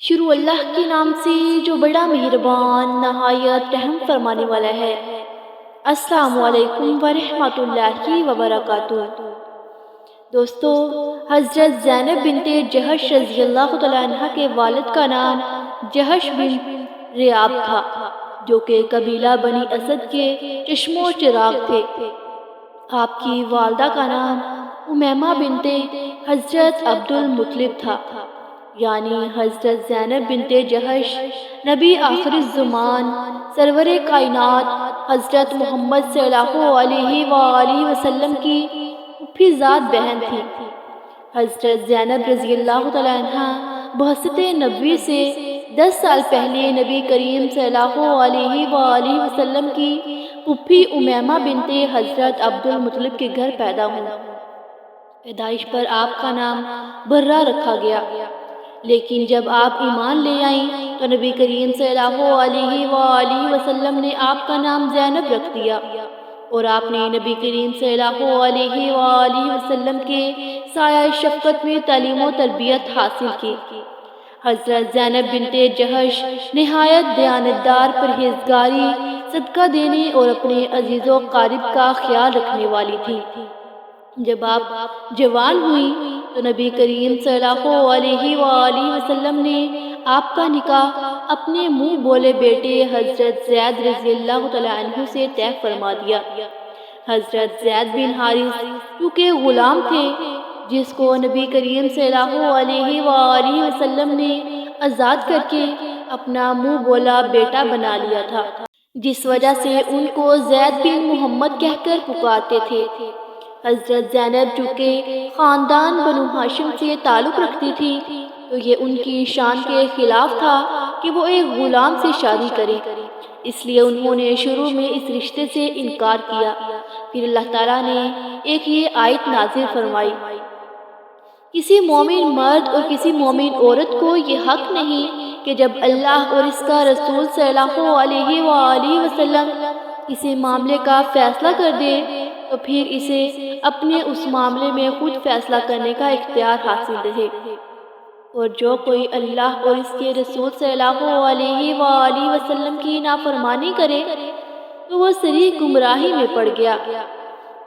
شروع اللہ کے نام سے جو بڑا مہربان نہایت رحم فرمانے والا ہے۔ السلام علیکم ورحمۃ اللہ وبرکاتہ۔ دوستو، حضرت زینب بنت جہش رضی اللہ تعالیٰ عنہ کے والد کا نام جہش بن ریاب تھا، جو کہ قبیلہ بنی اسد کے چشم و چراغ تھے۔ آپ کی والدہ کا نام امیمہ بنت حضرت عبد المطلب تھا، یعنی حضرت زینب بنت جہش نبی آخر الزمان سرور کائنات حضرت محمد صلی اللہ علیہ وآلہ وسلم کی پھوپھی زاد بہن تھی۔ حضرت زینب رضی اللہ تعالیٰ عنہ بعثت نبوی سے 10 سال پہلے نبی کریم صلی اللہ علیہ وآلہ وسلم کی پھوپھی امیمہ بنت حضرت عبد المطلب کے گھر پیدا ہوئی۔ پیدائش پر آپ کا نام برہ رکھا گیا، لیکن جب آپ ایمان لے آئیں تو نبی کریم صلی اللہ علیہ وآلہ وسلم نے آپ کا نام زینب رکھ دیا، اور آپ نے نبی کریم صلی اللہ علیہ وآلہ وسلم کے سایہ شفقت میں تعلیم و تربیت حاصل کی۔ حضرت زینب بنت جہش نہایت دیانتدار، پرہیزگاری، صدقہ دینے اور اپنے عزیز و قارب کا خیال رکھنے والی تھی۔ جب آپ جوان ہوئی تو نبی کریم صلی اللہ علیہ وآلہ وسلم نے آپ کا نکاح اپنے منہ بولے بیٹے حضرت زید رضی اللہ تعالیٰ عنہ سے طے فرما دیا۔ حضرت زید بن حارث کیونکہ غلام تھے، جس کو نبی کریم صلی اللہ علیہ وآلہ وسلم نے آزاد کر کے اپنا منہ بولا بیٹا بنا لیا تھا، جس وجہ سے ان کو زید بن محمد کہہ کر پکارتے تھے۔ حضرت زینب چونکہ خاندان بنو ہاشم سے تعلق رکھتی تھی تو یہ ان کی شان کے خلاف تھا کہ وہ ایک غلام سے شادی کریں، اس لیے انہوں نے شروع میں اس رشتے سے انکار کیا۔ پھر اللہ تعالیٰ نے ایک یہ آیت نازل فرمائی، کسی مومن مرد اور کسی مومن عورت کو یہ حق نہیں کہ جب اللہ اور اس کا رسول صلی اللہ علیہ وآلہ وسلم کسی معاملے کا فیصلہ کر دے تو پھر اسے اپنے اس معاملے میں خود فیصلہ کرنے کا اختیار حاصل رہے، اور جو کوئی اللہ اور اس کے رسول صلی اللہ علیہ وآلہ وسلم کی نافرمانی کرے تو وہ صریح گمراہی میں پڑ گیا۔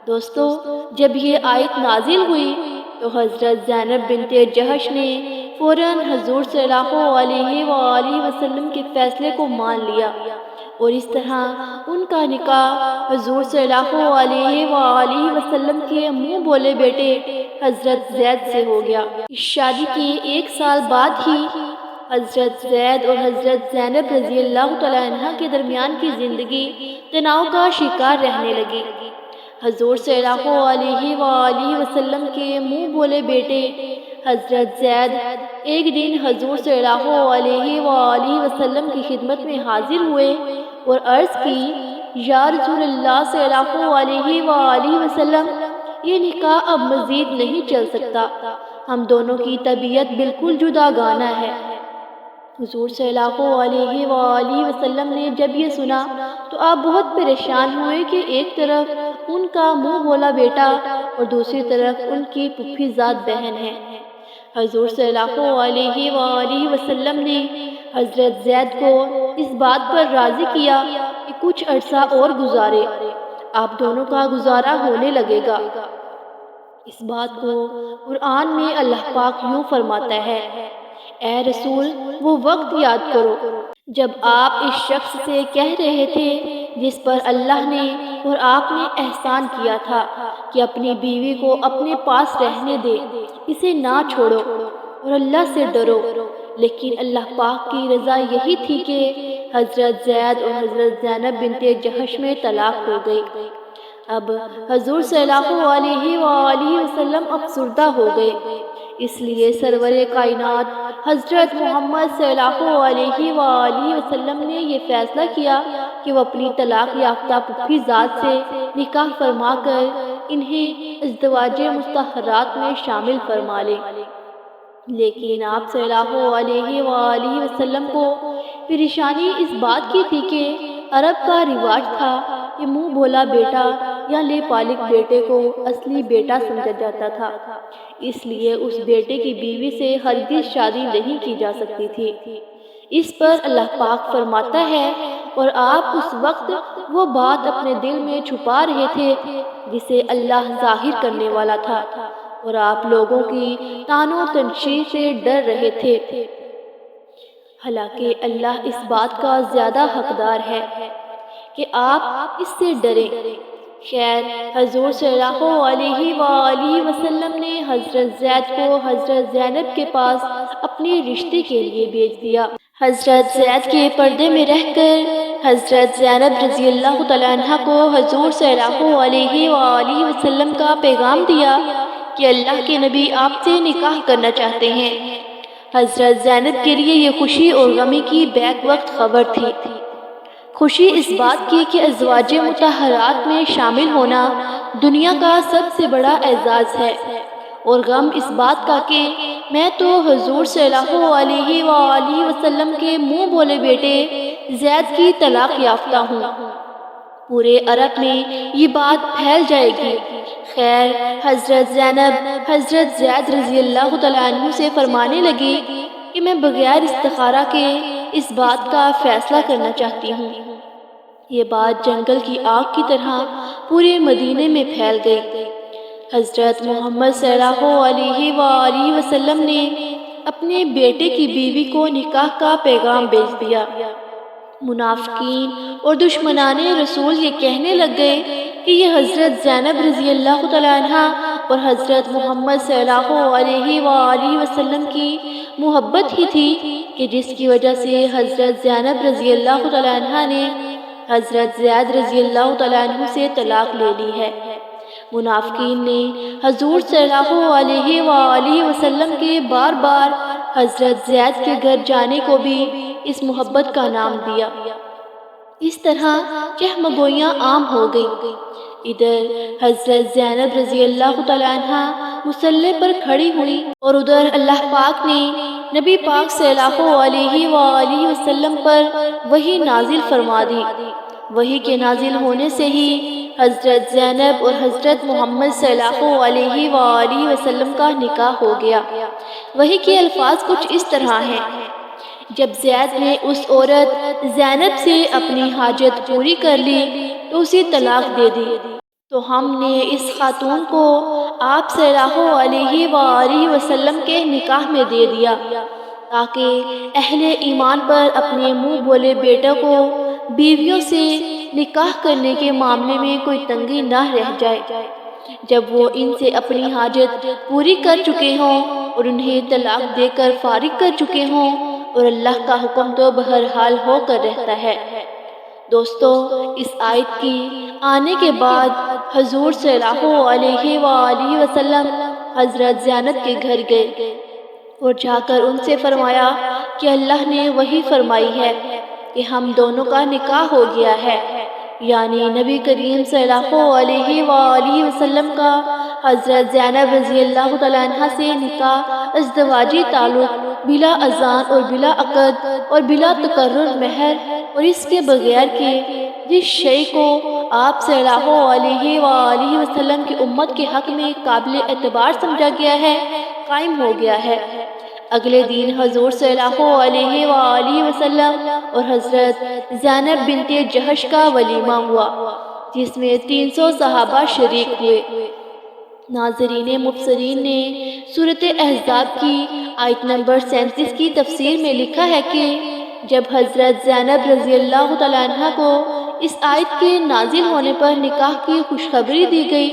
دوستو، جب یہ آیت نازل ہوئی تو حضرت زینب بنت جہش نے فوراً حضور صلی اللہ علیہ وآلہ وسلم کے فیصلے کو مان لیا، اور اس طرح ان کا نکاح حضور صلی اللہ علیہ وآلہ وسلم کے منہ بولے بیٹے حضرت زید سے ہو گیا۔ اس شادی کے 1 سال بعد ہی حضرت زید اور حضرت زینب رضی اللہ تعالیٰ عنہ کے درمیان کی زندگی تناؤ کا شکار رہنے لگی۔ حضور صلی اللہ علیہ وآلہ وسلم کے منہ بولے بیٹے حضرت زید ایک دن حضور صلی اللہ علیہ وآلہ وسلم کی خدمت میں حاضر ہوئے اور عرض کی، یا رسول اللہ صلی اللہ علیہ وآلہ وسلم، یہ نکاح اب مزید نہیں چل سکتا، ہم دونوں کی طبیعت بالکل جداگانہ ہے۔ حضور صلی اللہ علیہ وآلہ وسلم نے جب یہ سنا تو آپ بہت پریشان ہوئے کہ ایک طرف ان کا منہ بولا بیٹا اور دوسری طرف ان کی پھوپھی زاد بہن ہے۔ حضور صلی اللہ علیہ وآلہ وسلم نے حضرت زید کو اس بات پر راضی کیا کہ کچھ عرصہ اور گزارے، آپ دونوں کا گزارا ہونے لگے گا۔ اس بات کو قرآن میں اللہ پاک یوں فرماتا ہے، اے رسول، وہ وقت یاد کرو جب آپ اس شخص سے کہہ رہے تھے جس پر اللہ نے اور آپ نے احسان کیا تھا کہ اپنی بیوی کو اپنے پاس رہنے دے، اسے نہ چھوڑو اور اللہ سے ڈرو، لیکن اللہ پاک کی رضا یہی تھی کہ حضرت زید اور حضرت زینب بنت جہش میں طلاق ہو گئی۔ اب حضور صلی اللہ علیہ وآلہ وسلم افسردہ ہو گئے، اس لیے سرور کائنات حضرت محمد صلی اللہ علیہ وآلہ وسلم نے یہ فیصلہ کیا کہ وہ اپنی طلاق یافتہ پھوپھی زاد سے نکاح فرما کر انہیں ازدواج مطہرات میں شامل فرما لیں۔ لیکن آپ صلی اللہ علیہ وآلہ وسلم کو پریشانی اس بات کی تھی کہ عرب کا رواج تھا کہ منہ بولا بیٹا یا لیپالک بیٹے کو اصلی بیٹا سمجھا جاتا تھا، اس لیے اس بیٹے کی بیوی سے ہرگز شادی نہیں کی جا سکتی تھی۔ اس پر اللہ پاک فرماتا ہے، اور آپ اس وقت وہ بات اپنے دل میں چھپا رہے تھے جسے اللہ ظاہر کرنے والا تھا، اور آپ لوگوں کی طعن و تنشیر سے ڈر رہے تھے۔ حالانکہ اللہ اس بات کا زیادہ حقدار ہے کہ آپ اس سے ڈریں۔ خیر، حضور صلی اللہ علیہ وآلہ وسلم نے حضرت زید کو حضرت زینب کے پاس اپنے رشتے کے لیے بھیج دیا۔ حضرت زید کے پردے میں رہ کر حضرت زینب رضی اللہ تعالیٰ عنہ کو حضور صلی اللہ علیہ وآلہ وسلم کا پیغام دیا کہ اللہ کے نبی آپ سے نکاح کرنا چاہتے ہیں۔ حضرت زینب کے لیے یہ خوشی اور غمی کی بیک وقت خبر تھی۔ خوشی اس بات کی کہ ازواج مطہرات میں شامل ہونا دنیا کا سب سے بڑا اعزاز ہے، اور غم اس بات کا کہ میں تو حضور صلی اللہ علیہ وآلہ وسلم کے منہ بولے بیٹے زید کی طلاق یافتہ ہوں۔ پورے عرب میں یہ بات پھیل جائے گی۔ خیر، حضرت زینب حضرت زید رضی اللہ تعالیٰ عنہ سے فرمانے لگی کہ میں بغیر استخارہ کے اس بات کا فیصلہ کرنا چاہتی ہوں۔ یہ بات جنگل کی آگ کی طرح پورے مدینے میں پھیل گئی۔ حضرت محمد صلی اللہ علیہ وآلہ وسلم نے اپنے بیٹے کی بیوی کو نکاح کا پیغام بھیج دیا۔ منافقین اور دشمنان رسول یہ کہنے لگ گئے کہ یہ حضرت زینب رضی اللہ تعالیٰ عنہ اور حضرت محمد صلی اللہ علیہ وآلہ وسلم کی محبت ہی تھی کہ جس کی وجہ سے حضرت زینب رضی اللہ تعالیٰ عنہ نے حضرت زید رضی اللہ تعالیٰ عنہ سے طلاق لے لی ہے۔ منافقین نے حضور صلی اللہ علیہ وآلہ وسلم کے بار بار حضرت زید کے گھر جانے کو بھی اس محبت کا نام دیا۔ اس طرح چہمگوئیاں عام ہو گئیں۔ ادھر حضرت زینب رضی اللہ تعالیٰ عنہ مصلی پر کھڑی ہوئی، اور ادھر اللہ پاک نے نبی پاک صلی اللہ علیہ وآلہ وسلم پر وحی نازل فرما دی۔ وحی کے نازل ہونے سے ہی حضرت زینب اور حضرت محمد صلی اللہ علیہ وآلہ وسلم کا نکاح ہو گیا۔ وحی کے الفاظ کچھ اس طرح ہیں: جب زید نے اس عورت زینب سے اپنی حاجت پوری کر لی تو اسے طلاق دے دی، تو ہم نے اس خاتون کو آپ صلی اللہ علیہ وآلہ وسلم کے نکاح میں دے دیا تاکہ اہل ایمان پر اپنے منہ بولے بیٹا کو بیویوں سے نکاح کرنے کے معاملے میں کوئی تنگی نہ رہ جائے۔ جب وہ ان سے اپنی حاجت پوری کر چکے ہوں اور انہیں طلاق دے کر فارغ کر چکے ہوں، اور اللہ کا حکم تو بہرحال ہو کر رہتا ہے۔ دوستو، اس آیت کی آنے کے بعد حضور صلی اللہ علیہ وآلہ وسلم حضرت زینب کے گھر گئے اور جا کر ان سے فرمایا کہ اللہ نے وحی فرمائی ہے کہ ہم دونوں کا نکاح ہو گیا ہے، یعنی نبی کریم صلی اللہ علیہ وآلہ وسلم کا حضرت زینب رضی اللہ تعالیٰ عنہ سے نکاح ازدواجی تعلق بلا اذان اور بلا عقد اور بلا تقرر مہر اور اس کے بغیر کے جس شے کو آپ صلی اللہ علیہ وآلہ وسلم کی امت کے حق میں قابل اعتبار سمجھا گیا ہے، قائم ہو گیا ہے۔ اگلے دن حضور صلی اللہ علیہ وآلہ وسلم اور حضرت زینب بنت جہش کا ولیمہ ہوا جس میں 300 صحابہ شریک ہوئے۔ ناظرین مبصرین نے سورۃ احزاب کی آیت نمبر 37 کی تفسیر میں لکھا ہے کہ جب حضرت زینب رضی اللہ تعالیٰ عنہ کو اس آیت کے نازل ہونے پر نکاح کی خوشخبری دی گئی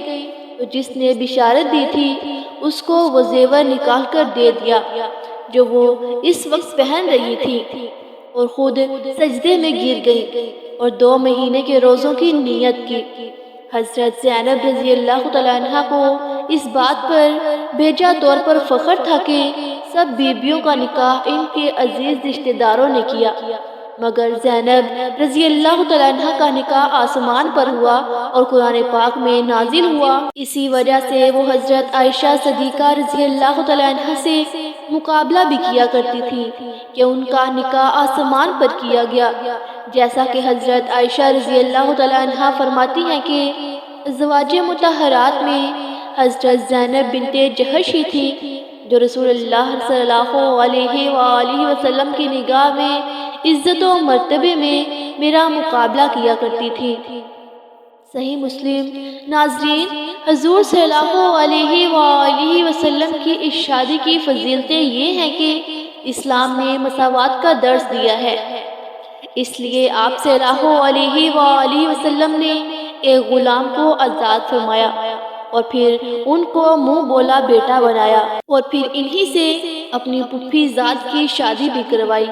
تو جس نے بشارت دی تھی اس کو وہ زیور نکال کر دے دیا جو وہ اس وقت پہن رہی تھی، اور خود سجدے میں گر گئی اور 2 مہینے کے روزوں کی نیت کی۔ حضرت زینب رضی اللہ تعالیٰ عنہ کو اس بات پر بیجا طور پر فخر تھا کہ سب بیویوں کا نکاح ان کے عزیز رشتہ داروں نے کیا، مگر زینب رضی اللہ تعالیٰ عنہ کا نکاح آسمان پر ہوا اور قرآن پاک میں نازل ہوا۔ اسی وجہ سے وہ حضرت عائشہ صدیقہ رضی اللہ تعالیٰ عنہ سے مقابلہ بھی کیا کرتی تھی کہ ان کا نکاح آسمان پر کیا گیا، جیسا کہ حضرت عائشہ رضی اللہ تعالیٰ عنہ فرماتی ہیں کہ ازواج مطہرات میں حضرت زینب بنت جحش ہی تھی جو رسول اللہ صلی اللہ علیہ وآلہ وسلم کی نگاہ میں عزت و مرتبے میں میرا مقابلہ کیا کرتی تھی۔ صحیح مسلم۔ ناظرین، حضور صلی اللہ علیہ وآلہ وسلم کی اس شادی کی فضیلتیں یہ ہیں کہ اسلام نے مساوات کا درس دیا ہے، اس لیے آپ صلی اللہ علیہ وآلہ وسلم نے ایک غلام کو آزاد فرمایا اور پھر ان کو منہ بولا بیٹا بنایا اور پھر انہی سے اپنی پھوپھی ذات کی شادی بھی کروائی۔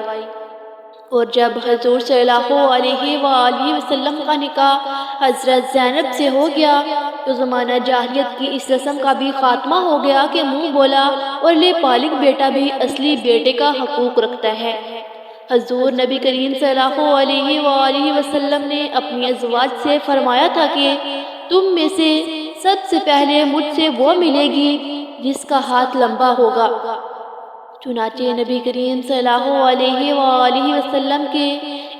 اور جب حضور صلی اللہ علیہ وآلہ وسلم کا نکاح حضرت زینب سے ہو گیا تو زمانہ جاہلیت کی اس رسم کا بھی خاتمہ ہو گیا کہ منہ بولا اور لے پالک بیٹا بھی اصلی بیٹے کا حقوق رکھتا ہے۔ حضور نبی کریم صلی اللہ علیہ وآلہ وسلم نے اپنی ازواج سے فرمایا تھا کہ تم میں سے سب سے پہلے مجھ سے وہ ملے گی جس کا ہاتھ لمبا ہوگا۔ چنانچہ نبی کریم صلی اللہ علیہ وآلہ وسلم کے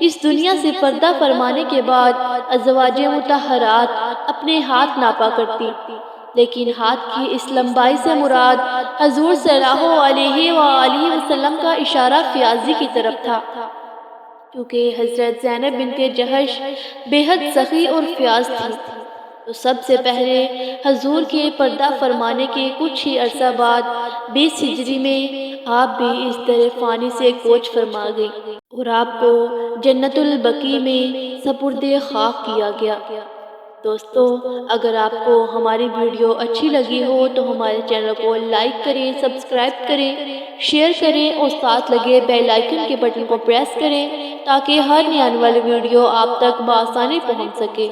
اس دنیا سے پردہ فرمانے کے بعد ازواج مطہرات اپنے ہاتھ ناپا کرتی، لیکن ہاتھ کی اس لمبائی سے مراد حضور صلی اللہ علیہ وآلہ وسلم کا اشارہ فیاضی کی طرف تھا، کیونکہ حضرت زینب بنت جحش بے حد سخی اور فیاض تھی۔ تو سب سے پہلے حضور کے پردہ فرمانے کے کچھ ہی عرصہ بعد 20 ہجری میں آپ بھی اس در فانی سے کوچ فرما گئی اور آپ کو جنت البقیع میں سپرد خاک کیا گیا۔ دوستو، اگر آپ کو ہماری ویڈیو اچھی لگی ہو تو ہمارے چینل کو لائک کریں، سبسکرائب کریں، شیئر کریں اور ساتھ لگے بیل آئیکن کے بٹن کو پریس کریں تاکہ ہر نئی آنے والی ویڈیو آپ تک بآسانی پہنچ سکے۔